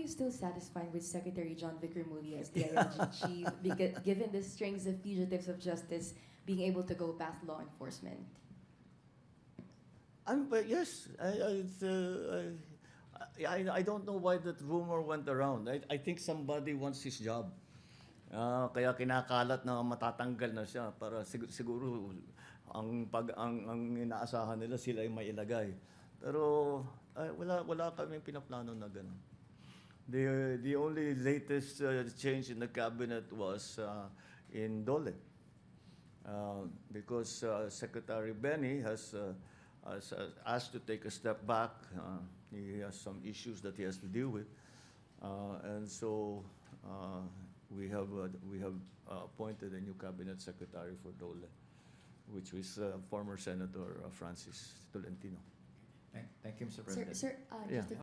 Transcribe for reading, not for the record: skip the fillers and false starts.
still satisfied with Secretary John Vic Remulla as the ILG chief, because, given the strings of fugitives of justice being able to go past law enforcement? But yes, I don't know why that rumor went around. I think somebody wants his job. Kaya kinakalat na matatanggal na siya para siguro ang inaasahan nila sila ay mailagay. Pero wala kaming pinaplano na ganun. The only latest change in the cabinet was in Dole. Because Secretary Benny has asked to take a step back. He has some issues that he has to deal with. And so we have appointed a new cabinet secretary for Dole, which was former Senator Francis Tolentino. Thank you, Mr. President. Sir, Yeah. just a